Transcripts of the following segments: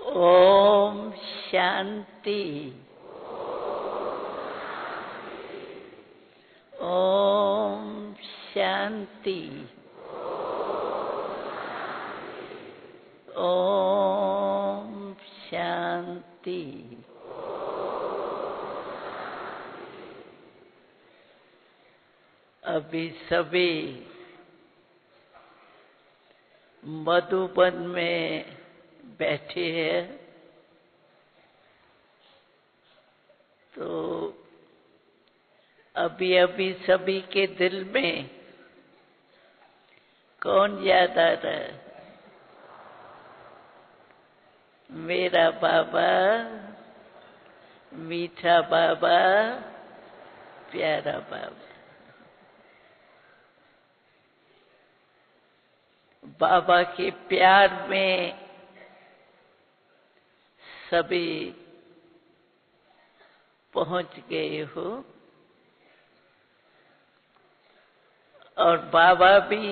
ओम शांति। ओम शांति। ओम शांति। अभी सभी मधुबन में बैठे हैं, तो अभी अभी सभी के दिल में कौन याद आ रहा है? मेरा बाबा, मीठा बाबा, प्यारा बाबा। बाबा के प्यार में सभी पहुंच गए हो, और बाबा भी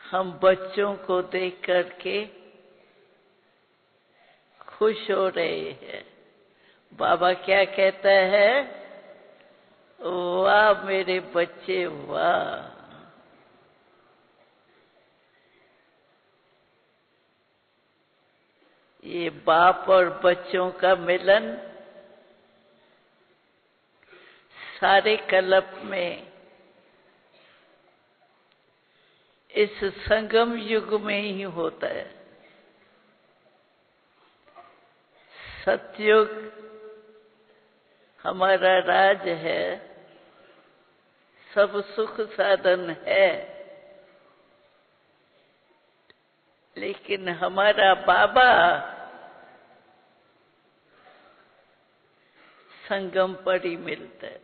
हम बच्चों को देख करके खुश हो रहे हैं। बाबा क्या कहता है? वाह मेरे बच्चे, वाह। ये बाप और बच्चों का मिलन सारे कल्प में इस संगम युग में ही होता है। सतयुग हमारा राज है, सब सुख साधन है, लेकिन हमारा बाबा संगम पर ही मिलता है।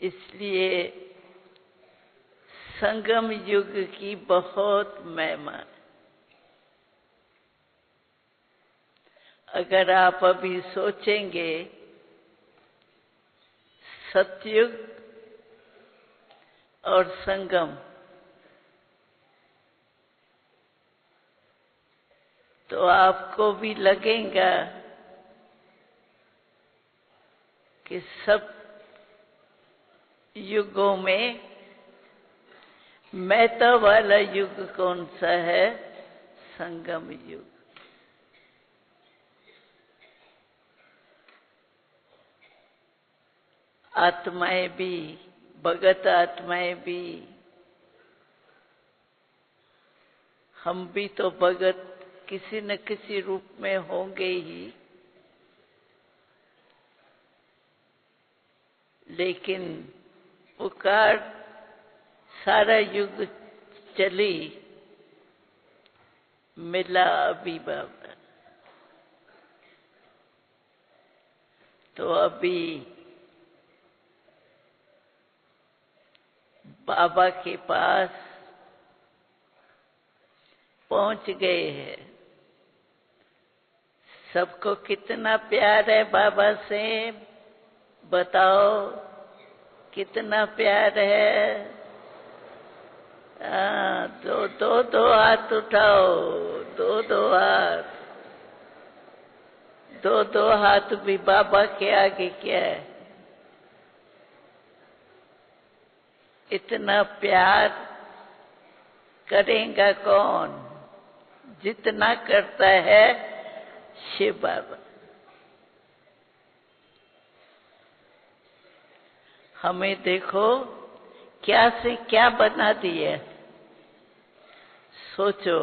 इसलिए संगम युग की बहुत महिमा है। अगर आप अभी सोचेंगे सतयुग और संगम, तो आपको भी लगेगा कि सब युगों में महत्व वाला युग कौन सा है? संगम युग। आत्माएं भी, भगत आत्माएं भी, हम भी तो भगत किसी न किसी रूप में होंगे ही, लेकिन पुकार सारा युग चली, मिला अभी बाबा। तो अभी बाबा के पास पहुंच गए हैं। सबको कितना प्यार है बाबा से? बताओ, कितना प्यार है? दो हाथ उठाओ, दो हाथ। दो हाथ भी बाबा के आगे क्या है? इतना प्यार करेगा कौन? जितना करता है शिव बाबा। हमें देखो क्या से क्या बना दिया। सोचो,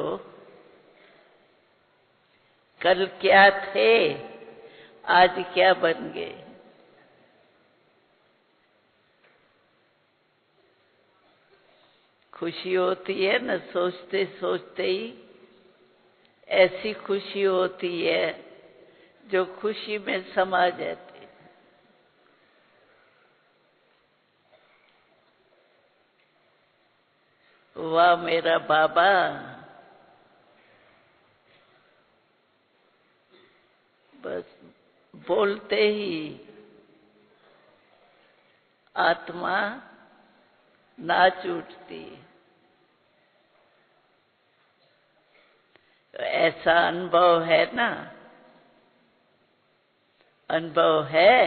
कल क्या थे, आज क्या बन गए। खुशी होती है न, सोचते सोचते ही ऐसी खुशी होती है जो खुशी में समा जाती है। वाह मेरा बाबा। बस बोलते ही आत्मा नाच उठती है। तो ऐसा अनुभव है ना? अनुभव है?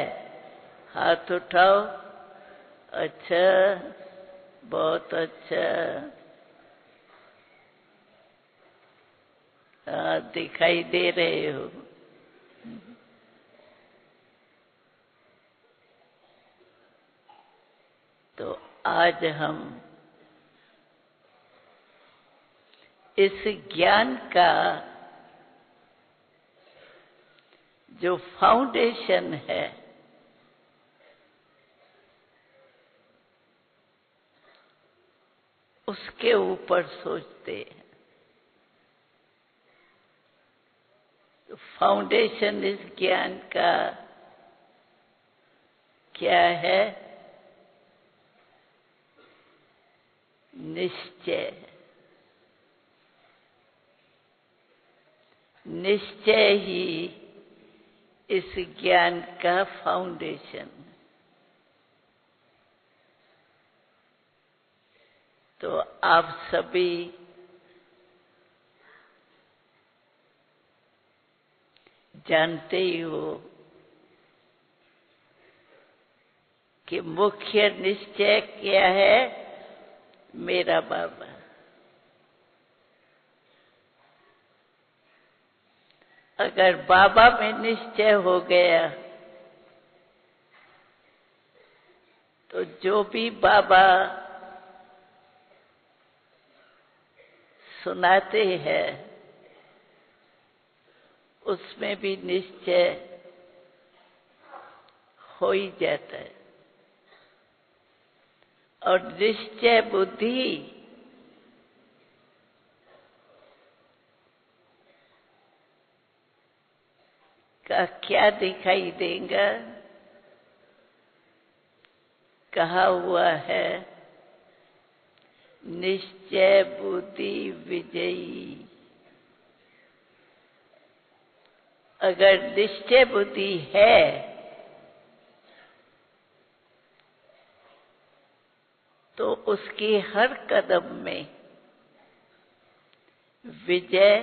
हाथ उठाओ। अच्छा, बहुत अच्छा। दिखाई दे रहे हो। तो आज हम इस ज्ञान का जो फाउंडेशन है, उसके ऊपर सोचते हैं। तो फाउंडेशन इस ज्ञान का क्या है? निश्चय। निश्चय ही इस ज्ञान का फाउंडेशन। तो आप सभी जानते ही हो कि मुख्य निश्चय क्या है? मेरा बाबा। अगर बाबा में निश्चय हो गया तो जो भी बाबा सुनाते हैं उसमें भी निश्चय हो ही जाता है। और निश्चय बुद्धि का क्या दिखाई देगा? कहा हुआ है, निश्चय बुद्धि विजयी। अगर निश्चय बुद्धि है तो उसकी हर कदम में विजय,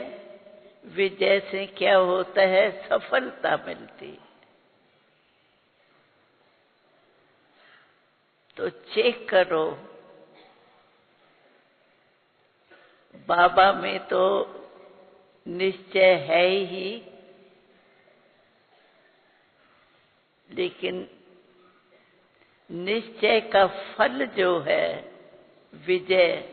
विजय से क्या होता है? सफलता मिलती। तो चेक करो, बाबा में तो निश्चय है ही, लेकिन निश्चय का फल जो है विजय,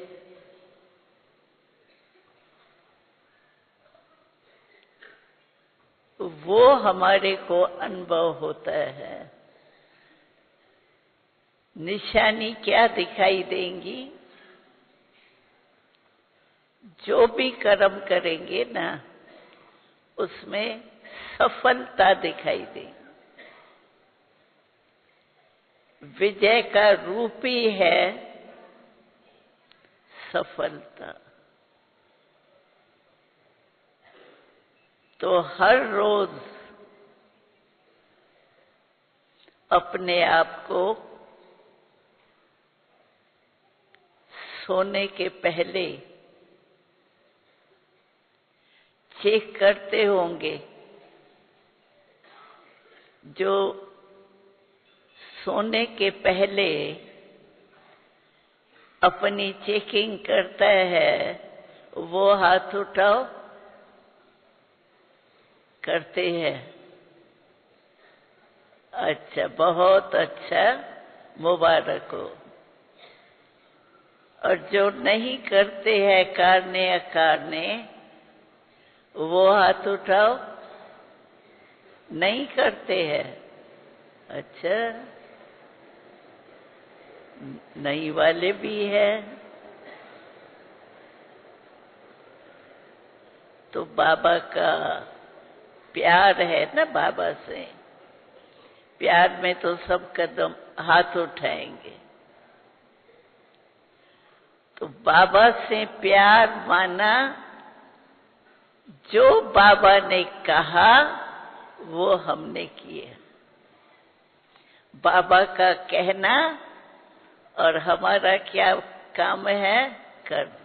वो हमारे को अनुभव होता है। निशानी क्या दिखाई देंगी? जो भी कर्म करेंगे ना उसमें सफलता दिखाई देगी। विजय का रूप ही है सफलता। तो हर रोज अपने आप को सोने के पहले चेक करते होंगे। जो सोने के पहले अपनी चेकिंग करता है वो हाथ उठाओ। करते हैं? अच्छा, बहुत अच्छा, मुबारक हो। और जो नहीं करते हैं कारणे अकारणे, वो हाथ उठाओ। नहीं करते हैं? अच्छा, नहीं वाले भी हैं। तो बाबा का प्यार है ना, बाबा से प्यार में तो सब कदम हाथ उठाएंगे। तो बाबा से प्यार माना, जो बाबा ने कहा वो हमने किया। बाबा का कहना और हमारा क्या काम है? करना।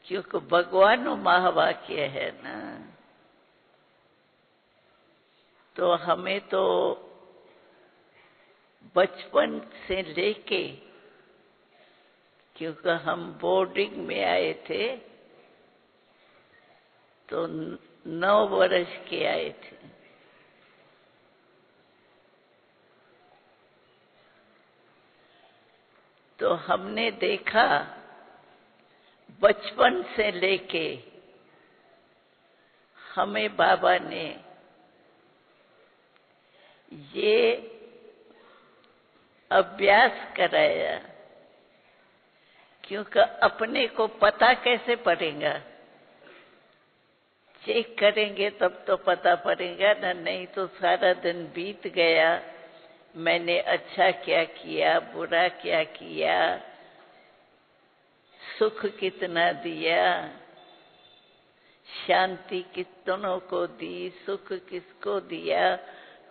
क्योंकि भगवान महावाक्य है ना। तो हमें तो बचपन से लेके, क्योंकि हम बोर्डिंग में आए थे तो 9 वर्ष के आए थे, तो हमने देखा बचपन से लेके हमें बाबा ने ये अभ्यास कराया, क्योंकि अपने को पता कैसे पड़ेगा, चेक करेंगे तब तो पता पड़ेगा ना, नहीं तो सारा दिन बीत गया, मैंने अच्छा क्या किया, बुरा क्या किया, सुख कितना दिया, शांति कितनों को दी, सुख किसको दिया,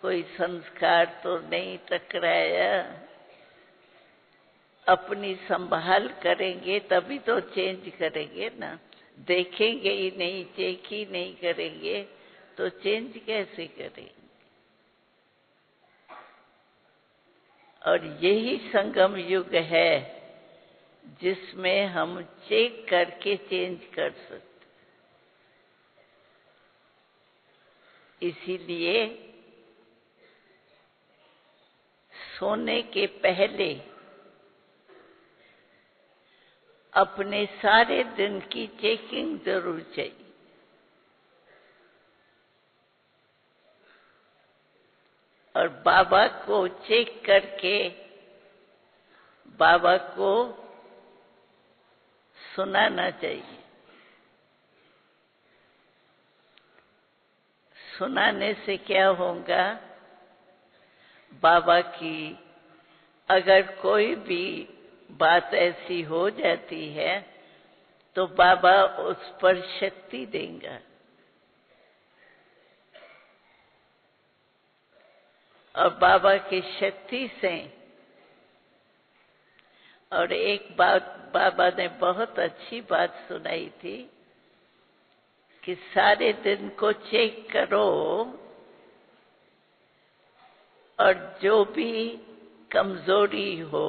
कोई संस्कार तो नहीं टकराया। अपनी संभाल करेंगे तभी तो चेंज करेंगे ना, देखेंगे ही नहीं, चेक ही नहीं करेंगे तो चेंज कैसे करेंगे। और यही संगम युग है जिसमें हम चेक करके चेंज कर सकते। इसीलिए सोने के पहले अपने सारे दिन की चेकिंग जरूर चाहिए। और बाबा को चेक करके बाबा को सुनाना चाहिए। सुनाने से क्या होगा, बाबा की अगर कोई भी बात ऐसी हो जाती है तो बाबा उस पर शक्ति देंगे। और बाबा की शक्ति से, और एक बात बाबा ने बहुत अच्छी बात सुनाई थी कि सारे दिन को चेक करो और जो भी कमजोरी हो,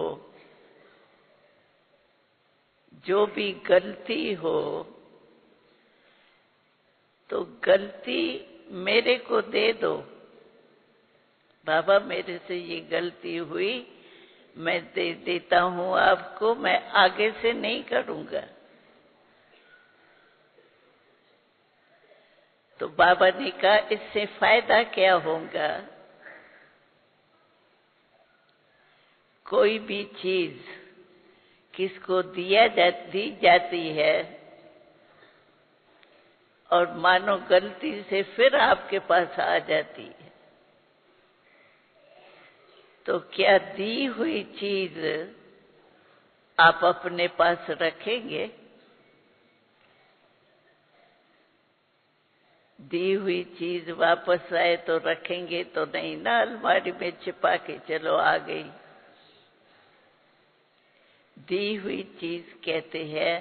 जो भी गलती हो, तो गलती मेरे को दे दो। बाबा मेरे से ये गलती हुई, मैं दे देता हूं आपको, मैं आगे से नहीं करूंगा। तो बाबा ने कहा इससे फायदा क्या होगा, कोई भी चीज किसको दी जाती है और मानो गलती से फिर आपके पास आ जाती है, तो क्या दी हुई चीज आप अपने पास रखेंगे? दी हुई चीज वापस आए तो रखेंगे तो नहीं ना, अलमारी में छिपा के चलो आ गई। दी हुई चीज कहते हैं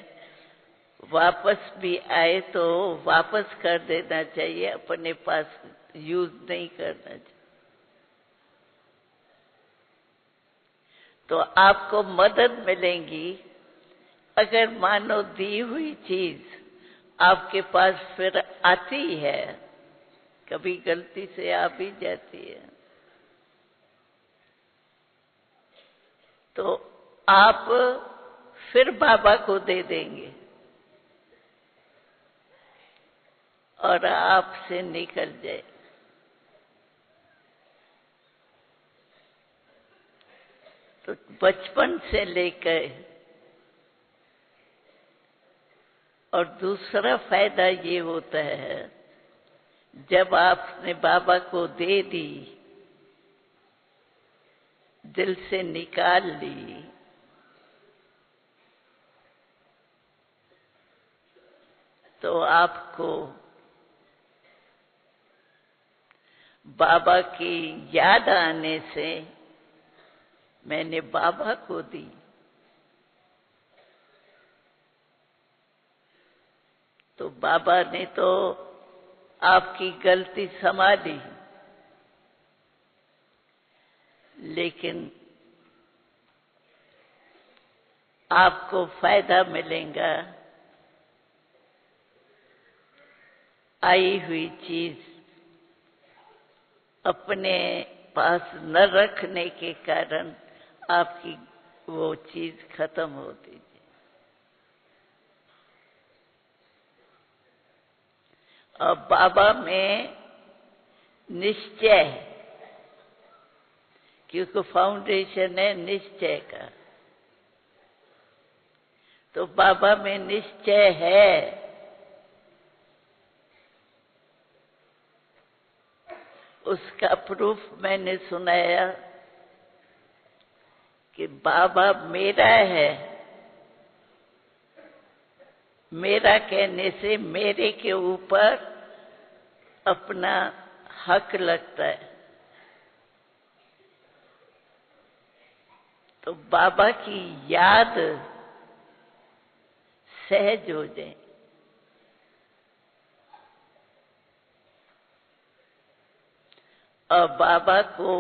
वापस भी आए तो वापस कर देना चाहिए, अपने पास यूज नहीं करना चाहिए। तो आपको मदद मिलेगी अगर मानो दी हुई चीज आपके पास फिर आती है, कभी गलती से आ भी जाती है, तो आप फिर बाबा को दे देंगे और आपसे निकल जाए। तो बचपन से लेकर, और दूसरा फायदा ये होता है जब आपने बाबा को दे दी, दिल से निकाल ली, तो आपको बाबा की याद आने से मैंने बाबा को दी, तो बाबा ने तो आपकी गलती संभाली, लेकिन आपको फायदा मिलेगा। आई हुई चीज अपने पास न रखने के कारण आपकी वो चीज खत्म होती है। और बाबा में निश्चय है, क्योंकि फाउंडेशन है निश्चय का। तो बाबा में निश्चय है, उसका प्रूफ मैंने सुनाया कि बाबा मेरा है, मेरा कहने से मेरे के ऊपर अपना हक लगता है। तो बाबा की याद सहज हो जाए। और बाबा को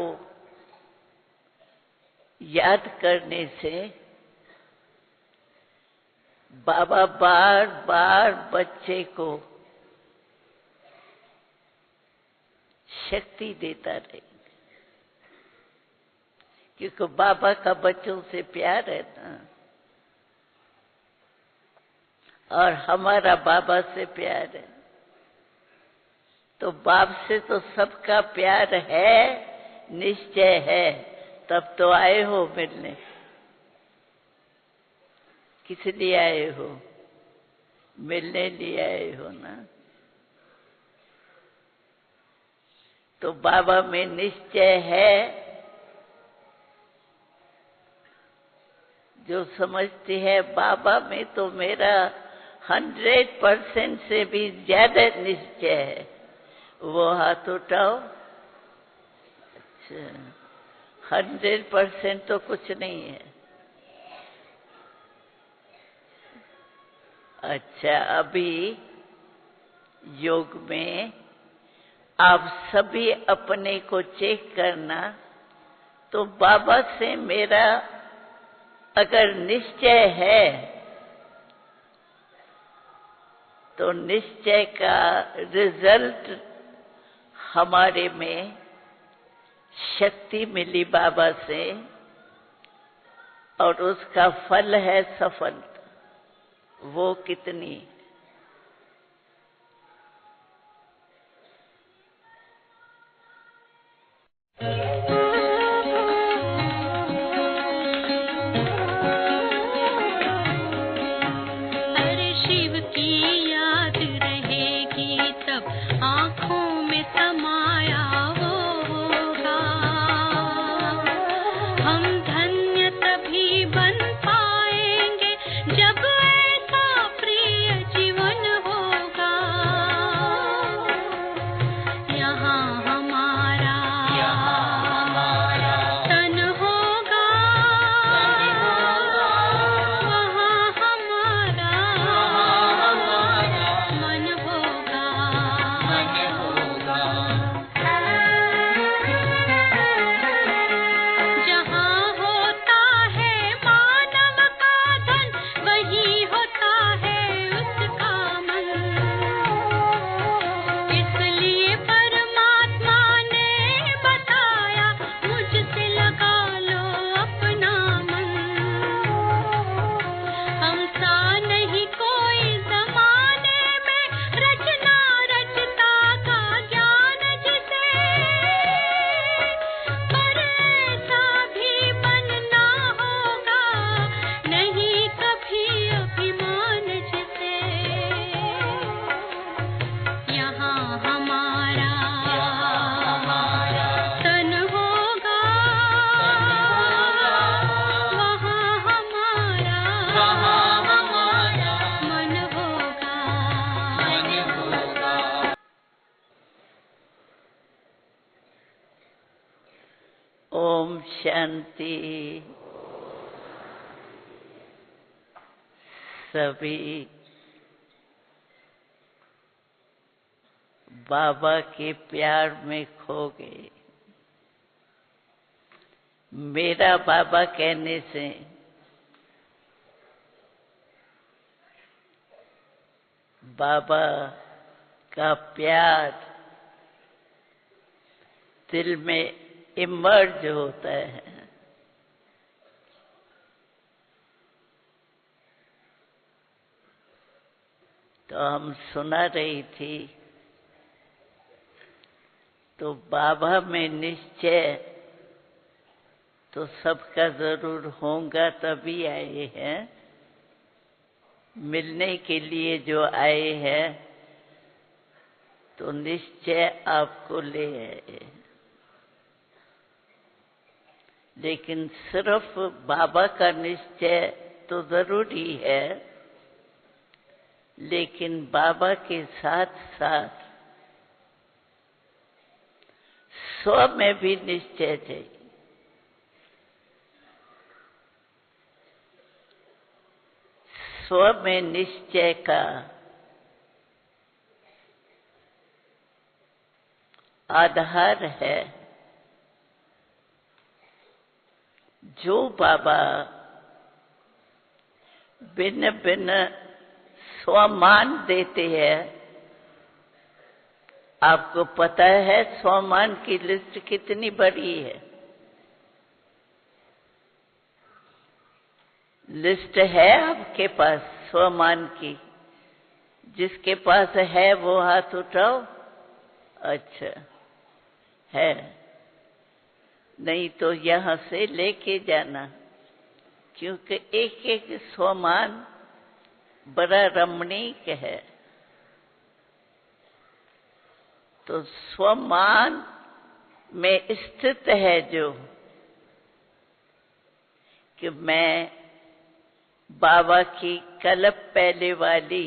याद करने से बाबा बार बार बच्चे को शक्ति देता रहेगा, क्योंकि बाबा का बच्चों से प्यार है ना, और हमारा बाबा से प्यार है। तो बाप से तो सबका प्यार है, निश्चय है, तब तो आए हो मिलने। किस लिए आए हो? मिलने लिए आए हो ना। तो बाबा में निश्चय है। जो समझती है बाबा में तो मेरा 100% से भी ज्यादा निश्चय है, वो हाथ उठाओ। अच्छा, 100% तो कुछ नहीं है। अच्छा, अभी योग में आप सभी अपने को चेक करना। तो बाबा से मेरा अगर निश्चय है, तो निश्चय का रिजल्ट हमारे में शक्ति मिली बाबा से, और उसका फल है सफलता। वो कितनी? अरे शिव की याद रहेगी तब आँखों में समाया होगा। हम धन्य तभी बन पाएंगे जब ऐसा प्रिय जीवन होगा। यहाँ हमारा तन होगा, वहाँ हमारा मन होगा। जहाँ होता है मानव का धन, वहीं होता है उसका मन। इसलिए परमात्मा ने बताया, मुझसे लगा लो अपना मन। हम सा नहीं कोई जमाने में, रचना रचता का ज्ञान जिसे, पर ऐसा भी बनना होगा, नहीं कभी अभिमान जिसे। यहाँ हमारा तन होगा, वहाँ हमारा मन होगा। ओम शांति। सभी बाबा के प्यार में खो गए। मेरा बाबा कहने से बाबा का प्यार दिल में इमर्ज होता है। तो हम सुना रही थी, तो बाबा में निश्चय तो सबका जरूर होगा, तभी आए हैं। मिलने के लिए जो आए हैं तो निश्चय आपको ले आए। लेकिन सिर्फ बाबा का निश्चय तो जरूरी है, लेकिन बाबा के साथ साथ स्व में भी निश्चय चाहिए। स्व में निश्चय का आधार है जो बाबा भिन्न भिन्न स्वमान देते हैं। आपको पता है स्वमान की लिस्ट कितनी बड़ी है? लिस्ट है आपके पास स्वमान की? जिसके पास है वो हाथ उठाओ। अच्छा है, नहीं तो यहां से लेके जाना, क्योंकि एक एक स्वमान बड़ा रमणीक है। तो स्वमान में स्थित है जो कि मैं बाबा की कल्प पहले वाली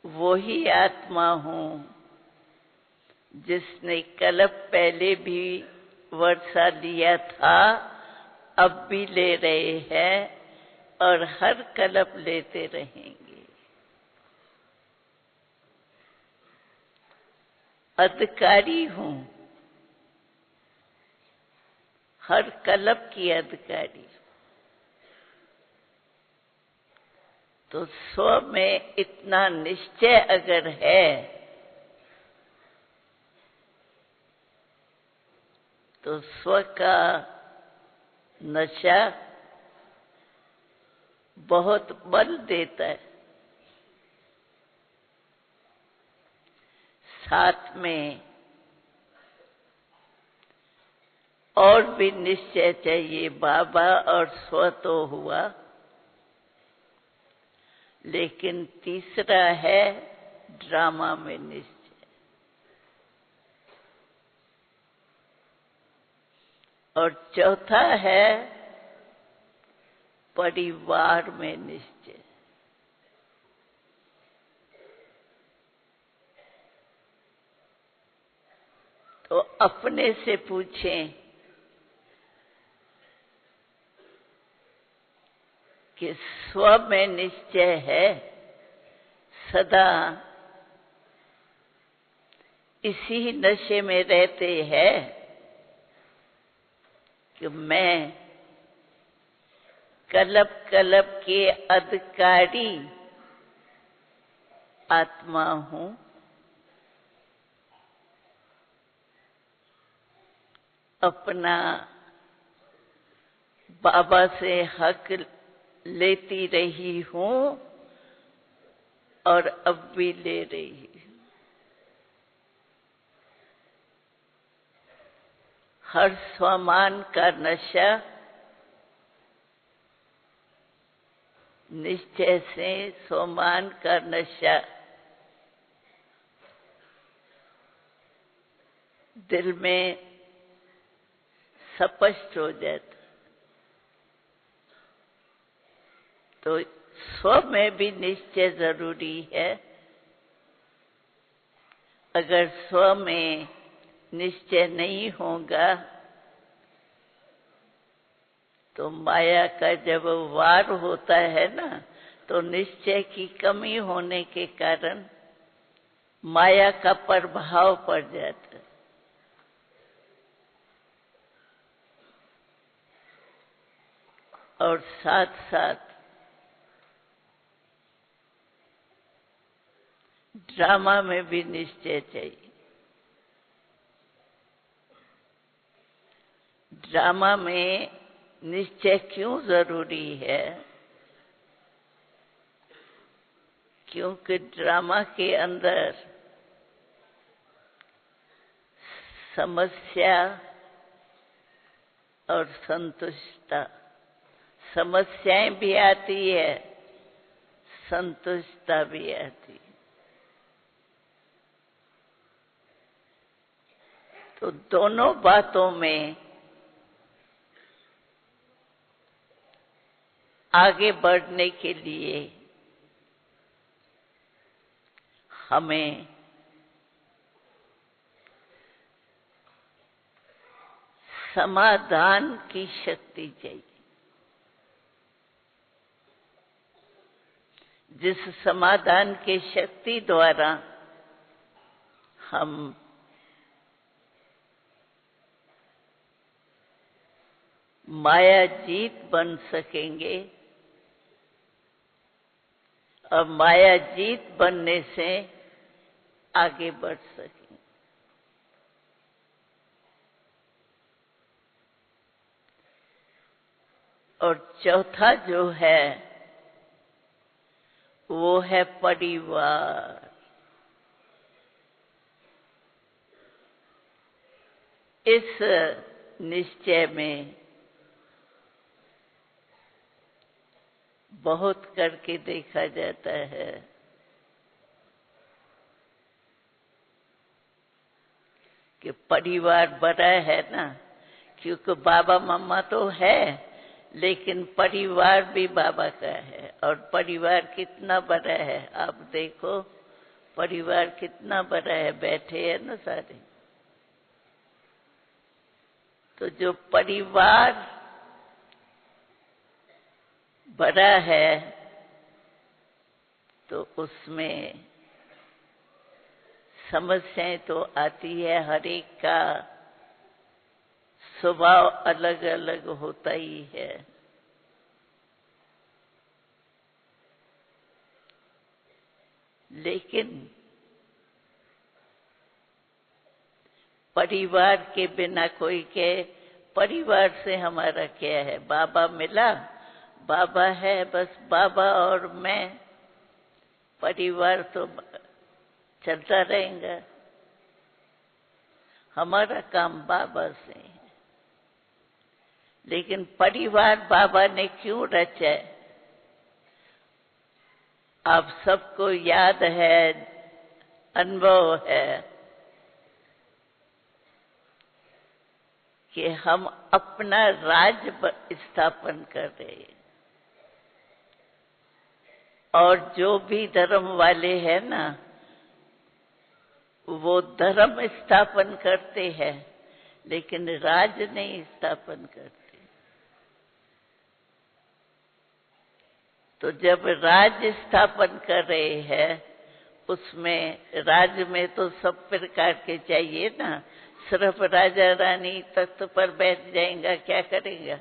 वो ही आत्मा हूं जिसने कल्प पहले भी वर्षा लिया था, अब भी ले रहे हैं और हर कल्प लेते रहेंगे। अधिकारी हूं, हर कल्प की अधिकारी। तो स्व में इतना निश्चय अगर है तो स्व का नशा बहुत बल देता है। साथ में और भी निश्चय चाहिए। बाबा और स्व तो हुआ, लेकिन तीसरा है ड्रामा में निश्चय। और चौथा है परिवार में निश्चय। तो अपने से पूछें कि स्व में निश्चय है, सदा इसी नशे में रहते हैं कि मैं कल्प कल्प के अधिकारी आत्मा हूं। अपना बाबा से हक लेती रही हूं और अब भी ले रही हूं। हर स्वमान का नशा निश्चय से स्वमान का नशा दिल में स्पष्ट हो जाता। तो स्व में भी निश्चय जरूरी है। अगर स्व में निश्चय नहीं होगा तो माया का जब वार होता है ना, तो निश्चय की कमी होने के कारण माया का प्रभाव पड़ जाता है। और साथ साथ ड्रामा में भी निश्चय चाहिए। ड्रामा में निश्चय क्यों जरूरी है? क्योंकि ड्रामा के अंदर समस्या और संतुष्टता, समस्याएं भी आती है, संतुष्टता भी आती है। तो दोनों बातों में आगे बढ़ने के लिए हमें समाधान की शक्ति चाहिए। जिस समाधान की शक्ति द्वारा हम माया जीत बन सकेंगे और माया जीत बनने से आगे बढ़ सकेंगे। और चौथा जो है वो है परिवार। इस निश्चय में बहुत करके देखा जाता है कि परिवार बड़ा है ना, क्योंकि बाबा मम्मा तो है लेकिन परिवार भी बाबा का है। और परिवार कितना बड़ा है आप देखो, परिवार कितना बड़ा है, बैठे हैं ना सारे। तो जो परिवार बड़ा है तो उसमें समस्याएं तो आती है, हर एक का स्वभाव अलग अलग होता ही है। लेकिन परिवार के बिना कोई कहे परिवार से हमारा क्या है, बाबा मिला, बाबा है, बस बाबा और मैं, परिवार तो चलता रहेगा। हमारा काम बाबा से है। लेकिन परिवार बाबा ने क्यों रचा है? आप सबको याद है, अनुभव है कि हम अपना राज्य स्थापन कर रहे हैं। और जो भी धर्म वाले हैं ना, वो धर्म स्थापन करते हैं लेकिन राज नहीं स्थापन करते। तो जब राज्य स्थापन कर रहे हैं, उसमें राज्य में तो सब प्रकार के चाहिए ना। सिर्फ राजा रानी तख्त पर बैठ जाएगा, क्या करेगा?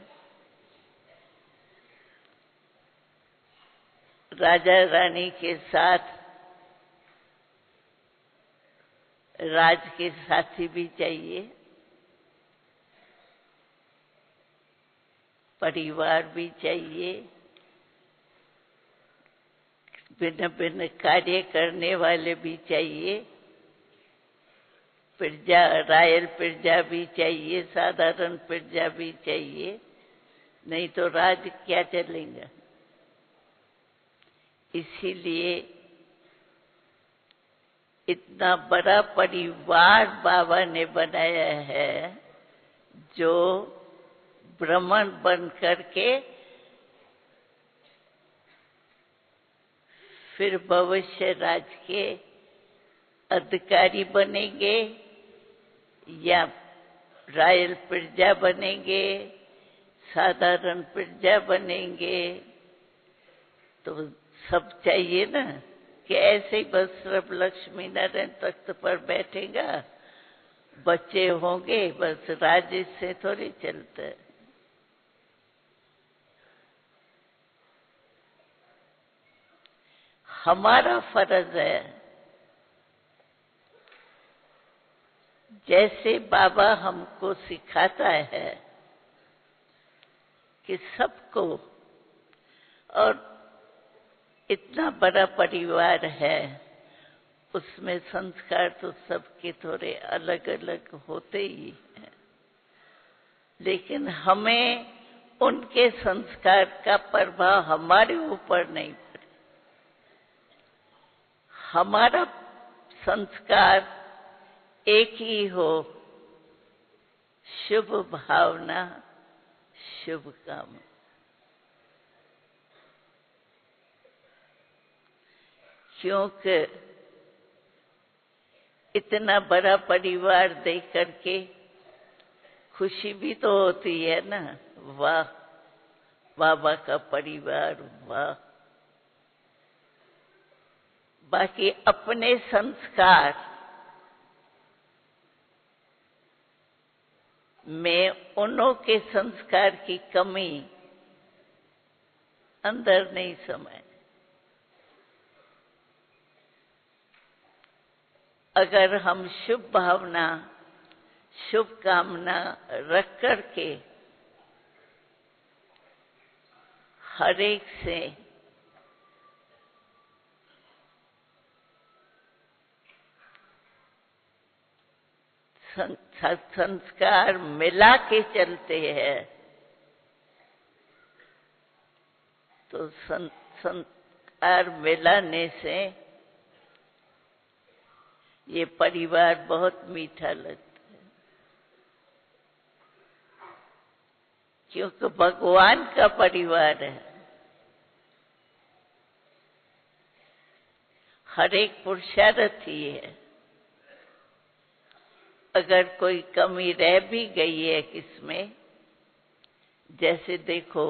राजा रानी के साथ राज के साथी भी चाहिए, परिवार भी चाहिए, भिन्न भिन्न कार्य करने वाले भी चाहिए, प्रजा, रॉयल प्रजा भी चाहिए, साधारण प्रजा भी चाहिए, नहीं तो राज क्या चलेगा। इसीलिए इतना बड़ा परिवार बाबा ने बनाया है जो ब्राह्मण बन करके फिर भविष्य राज के अधिकारी बनेंगे या रॉयल प्रजा बनेंगे, साधारण प्रजा बनेंगे। तो सब चाहिए ना, कि ऐसे ही बस सिर्फ लक्ष्मी नारायण तख्त पर बैठेगा, बच्चे होंगे, बस राज से थोड़ी चलता है। हमारा फर्ज है, जैसे बाबा हमको सिखाता है कि सबको, और इतना बड़ा परिवार है, उसमें संस्कार तो सबके थोड़े अलग अलग होते ही हैं, लेकिन हमें उनके संस्कार का प्रभाव हमारे ऊपर नहीं पड़े। हमारा संस्कार एक ही हो, शुभ भावना, शुभ कामना। क्योंकि इतना बड़ा परिवार देख करके खुशी भी तो होती है ना, वाह बाबा का परिवार, वाह। बाकी अपने संस्कार में उन्हों के संस्कार की कमी अंदर नहीं समाये। अगर हम शुभ भावना, शुभ कामना रख करके हर एक से संस्कार मिला के चलते हैं, तो संस्कार मिलाने से ये परिवार बहुत मीठा लगता है। क्योंकि भगवान का परिवार है। हर एक पुरुषार्थ ही है। अगर कोई कमी रह भी गई है किसमें, जैसे देखो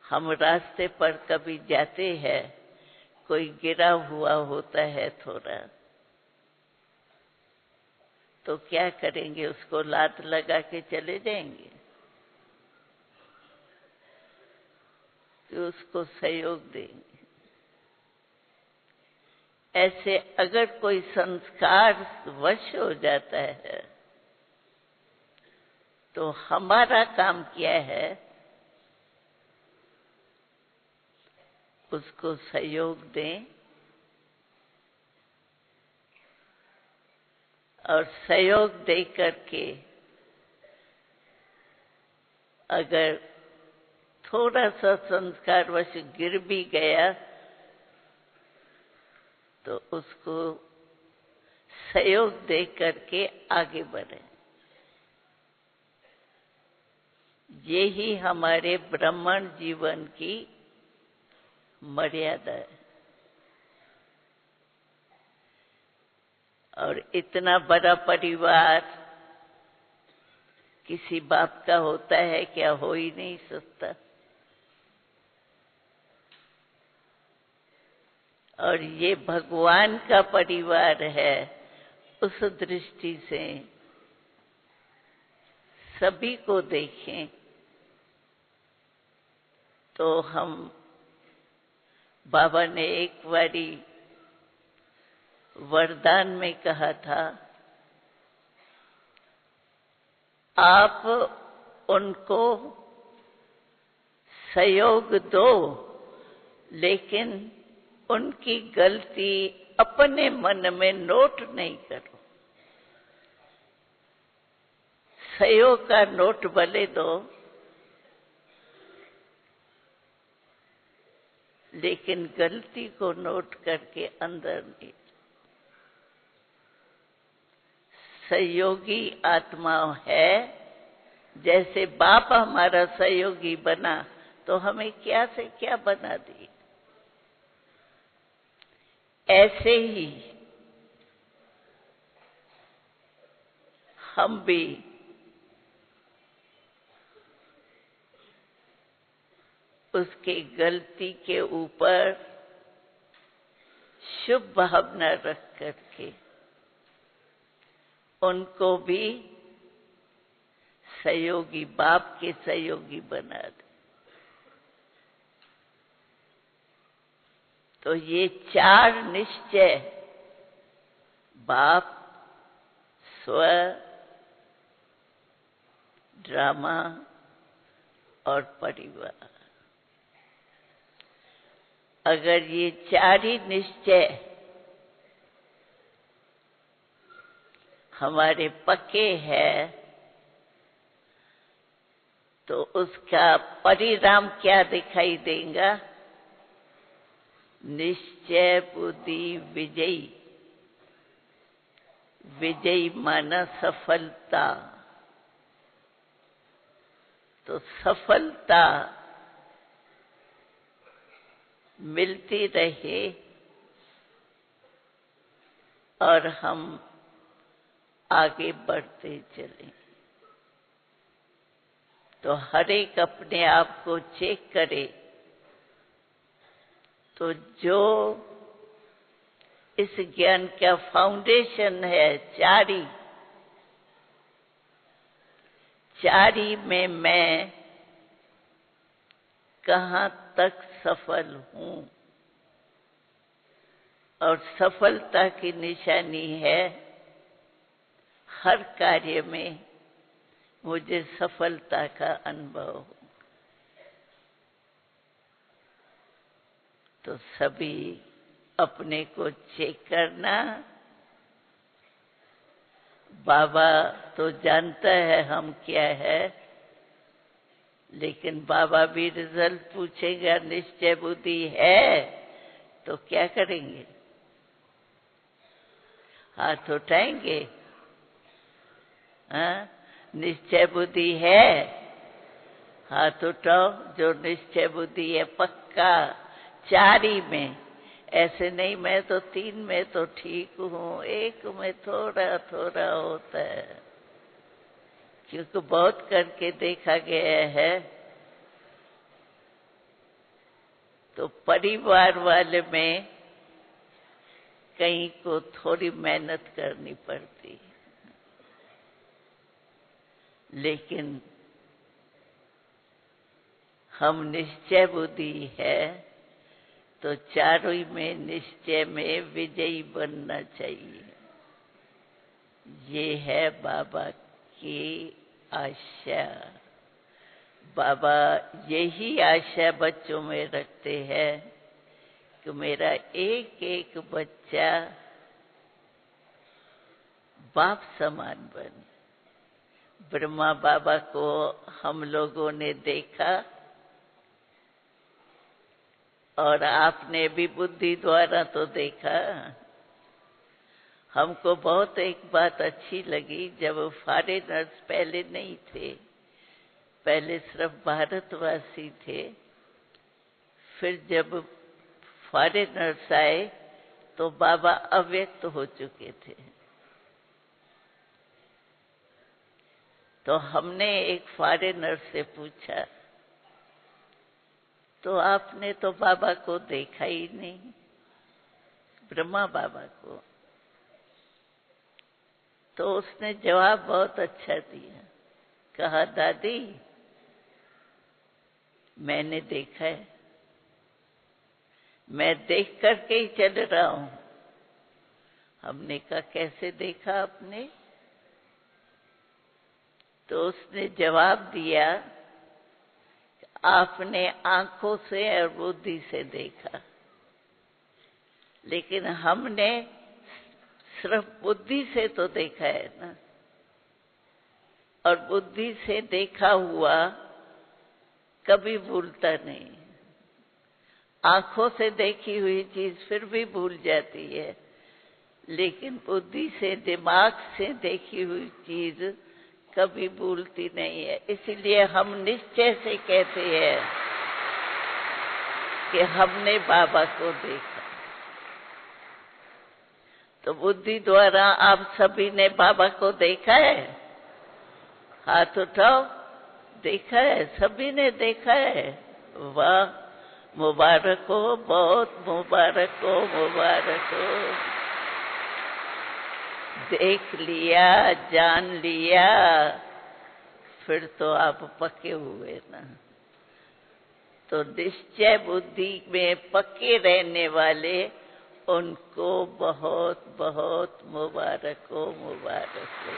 हम रास्ते पर कभी जाते हैं, कोई गिरा हुआ होता है थोड़ा, तो क्या करेंगे, उसको लात लगा के चले जाएंगे कि उसको सहयोग देंगे। ऐसे अगर कोई संस्कार वश हो जाता है, तो हमारा काम क्या है, उसको सहयोग दें, और सहयोग दे करके अगर थोड़ा सा संस्कारवश गिर भी गया, तो उसको सहयोग दे करके आगे बढ़े। यही हमारे ब्राह्मण जीवन की मर्यादा है। और इतना बड़ा परिवार किसी बाप का होता है क्या? हो ही नहीं सकता। और ये भगवान का परिवार है, उस दृष्टि से सभी को देखें तो हम, बाबा ने एक बारी वरदान में कहा था, आप उनको सहयोग दो, लेकिन उनकी गलती अपने मन में नोट नहीं करो। सहयोग का नोट भले दो, लेकिन गलती को नोट करके अंदर नहीं। सहयोगी आत्मा है, जैसे बाप हमारा सहयोगी बना, तो हमें क्या से क्या बना दी। ऐसे ही हम भी उसके गलती के ऊपर शुभ भावना रख करके उनको भी सहयोगी, बाप के सहयोगी बना दे। तो ये 4 निश्चय, बाप, स्व, ड्रामा और परिवार, अगर ये 4 ही निश्चय हमारे पक्के हैं तो उसका परिणाम क्या दिखाई देगा? निश्चय बुद्धि विजयी। विजयी माना सफलता। तो सफलता मिलती रहे और हम आगे बढ़ते चलें। तो हर एक अपने आप को चेक करे। तो जो इस ज्ञान का फाउंडेशन है, चारी में मैं कहाँ तक सफल हूँ, और सफलता की निशानी है हर कार्य में मुझे सफलता का अनुभव हो। तो सभी अपने को चेक करना। बाबा तो जानता है हम क्या है, लेकिन बाबा भी रिजल्ट पूछेगा। निश्चय बुद्धि है तो क्या करेंगे? हाथ उठाएंगे? हाँ, निश्चय बुद्धि है, हाथ उठाओ। जो निश्चय बुद्धि है पक्का 4 ही में, ऐसे नहीं मैं तो 3 में तो ठीक हूँ, 1 में थोड़ा थोड़ा होता है। क्योंकि बहुत करके देखा गया है। तो परिवार वाले में कहीं को थोड़ी मेहनत करनी पड़ती है, लेकिन हम निश्चय बुद्धि है तो 4 ही में निश्चय में विजयी बनना चाहिए। ये है बाबा की आशा। बाबा यही आशा बच्चों में रखते हैं कि मेरा एक एक बच्चा बाप समान बने। ब्रह्मा बाबा को हम लोगों ने देखा और आपने भी बुद्धि द्वारा तो देखा। हमको बहुत एक बात अच्छी लगी, जब फॉरेनर्स पहले नहीं थे, पहले सिर्फ भारतवासी थे। फिर जब फॉरेनर्स आए तो बाबा अव्यक्त हो चुके थे। तो हमने एक फॉरेनर से पूछा, तो आपने तो बाबा को देखा ही नहीं, ब्रह्मा बाबा को। तो उसने जवाब बहुत अच्छा दिया। कहा, दादी मैंने देखा है, मैं देख करके ही चल रहा हूं। हमने कहा, कैसे देखा आपने? तो उसने जवाब दिया, आपने आंखों से और बुद्धि से देखा, लेकिन हमने सिर्फ बुद्धि से तो देखा है ना। और बुद्धि से देखा हुआ कभी भूलता नहीं। आंखों से देखी हुई चीज फिर भी भूल जाती है, लेकिन बुद्धि से, दिमाग से देखी हुई चीज कभी भूलती नहीं है। इसीलिए हम निश्चय से कहते हैं कि हमने बाबा को देखा। तो बुद्धि द्वारा आप सभी ने बाबा को देखा है? हाथ उठाओ। देखा है? सभी ने देखा है? वाह, मुबारक हो, बहुत मुबारक हो, मुबारक हो। देख लिया, जान लिया, फिर तो आप पक्के हुए ना। तो निश्चय बुद्धि में पक्के रहने वाले उनको बहुत बहुत मुबारक हो, मुबारक हो।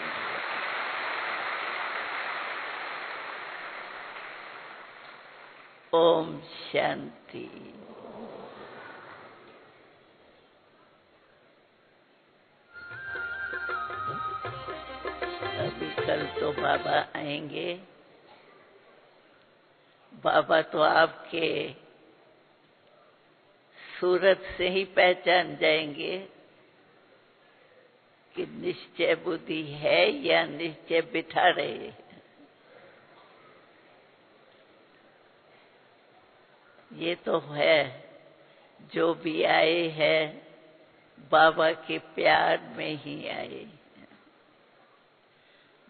ओम शांति। अभी कल तो बाबा आएंगे। बाबा तो आपके सूरत से ही पहचान जाएंगे कि निश्चय बुद्धि है या निश्चय बिठा रहे हैं। ये तो है, जो भी आए हैं बाबा के प्यार में ही आए।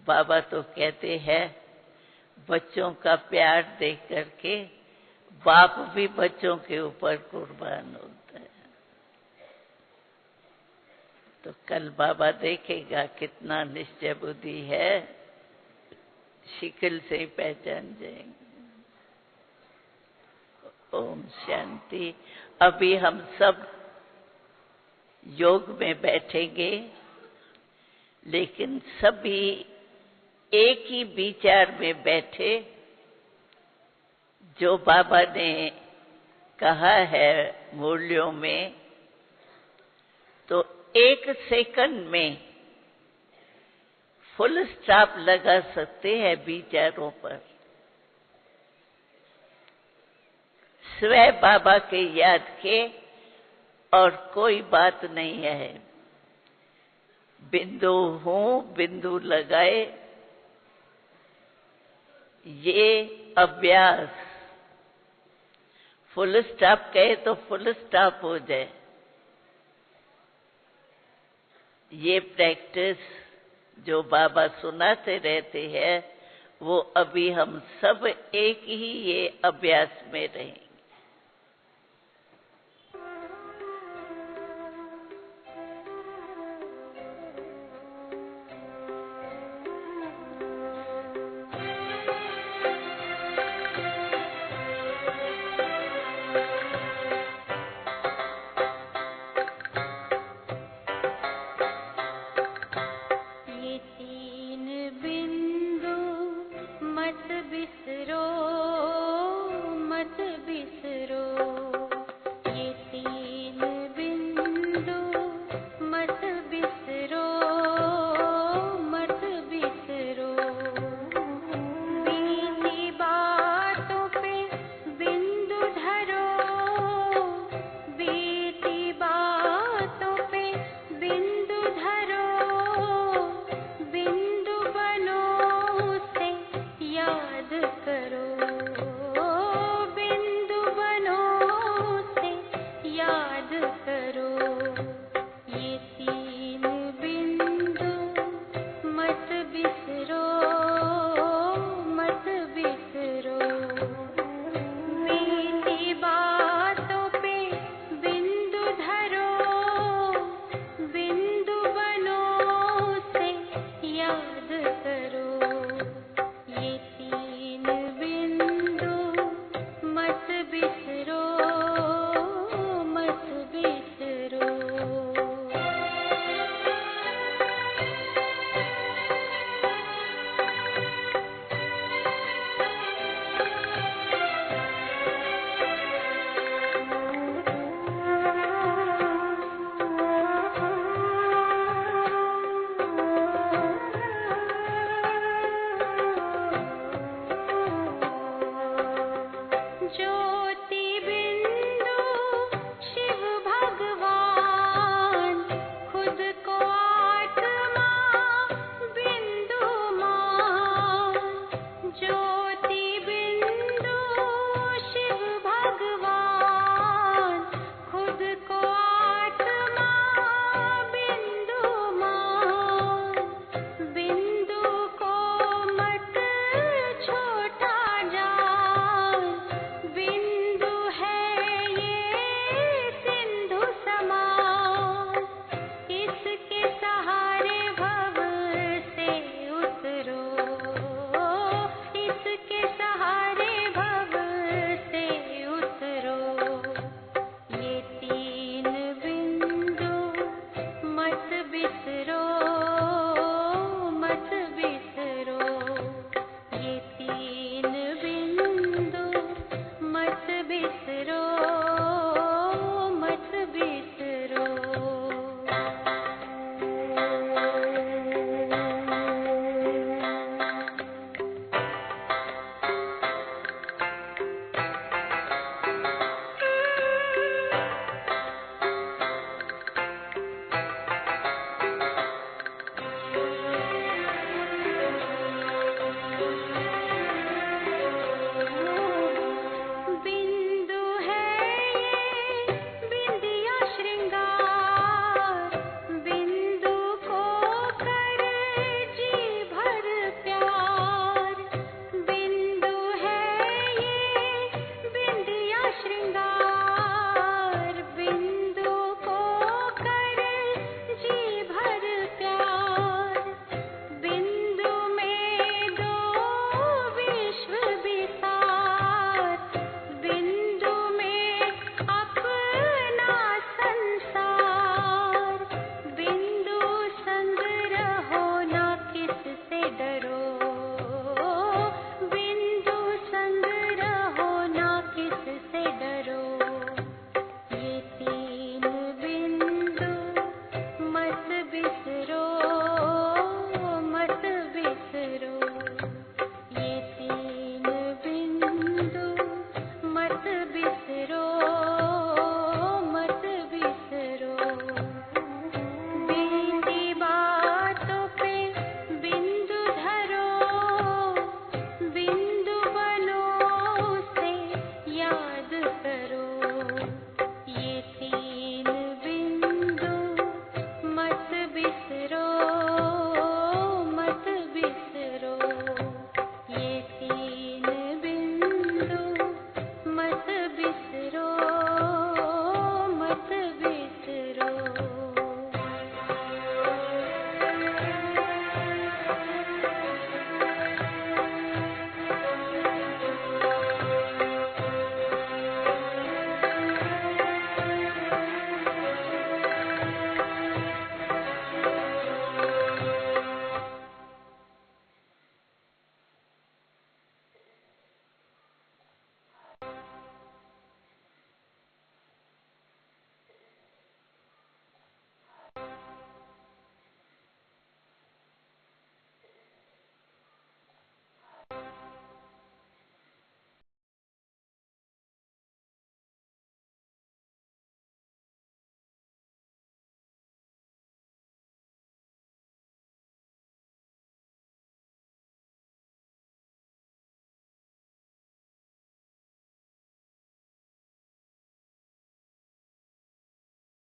बाबा तो कहते हैं बच्चों का प्यार देख करके बाप भी बच्चों के ऊपर कुर्बान होता है। तो कल बाबा देखेगा कितना निश्चय बुद्धि है, शिकल से ही पहचान जाएंगे। ओम शांति। अभी हम सब योग में बैठेंगे, लेकिन सभी एक ही विचार में बैठे। जो बाबा ने कहा है मूल्यों में, तो 1 सेकंड में फुल स्टॉप लगा सकते हैं विचारों पर। स्वयं बाबा के याद के और कोई बात नहीं है। बिंदु हूं, बिंदु लगाए, ये अभ्यास। फुल स्टॉप कहे तो फुल स्टॉप हो जाए। ये प्रैक्टिस जो बाबा सुनाते रहते हैं, वो अभी हम सब एक ही ये अभ्यास में रहेंगे। ये 3 बिंदु मत बिसरो, मत बिसरो। ये 3 बिंदु मत बिसरो, मत बिसरो। बीती बातों पे बिंदु धरो, बीती बातों पे बिंदु धरो। बिंदु बनो उसे याद करो, बिंदु बनो उसे याद करो। ये 3 बिंदु मत बिसरो, मत बिसरो। बीती बातों पे बिंदु धरो, बिंदु बनो उसे याद करो। ये 3 बिंदु मत बिसरो, मत बिसरो। ज्योति बिंदु से डरो, ये तीन बिंदु मत बिसरो, मत बिसरो, ये तीन बिंदु मत बिसरो।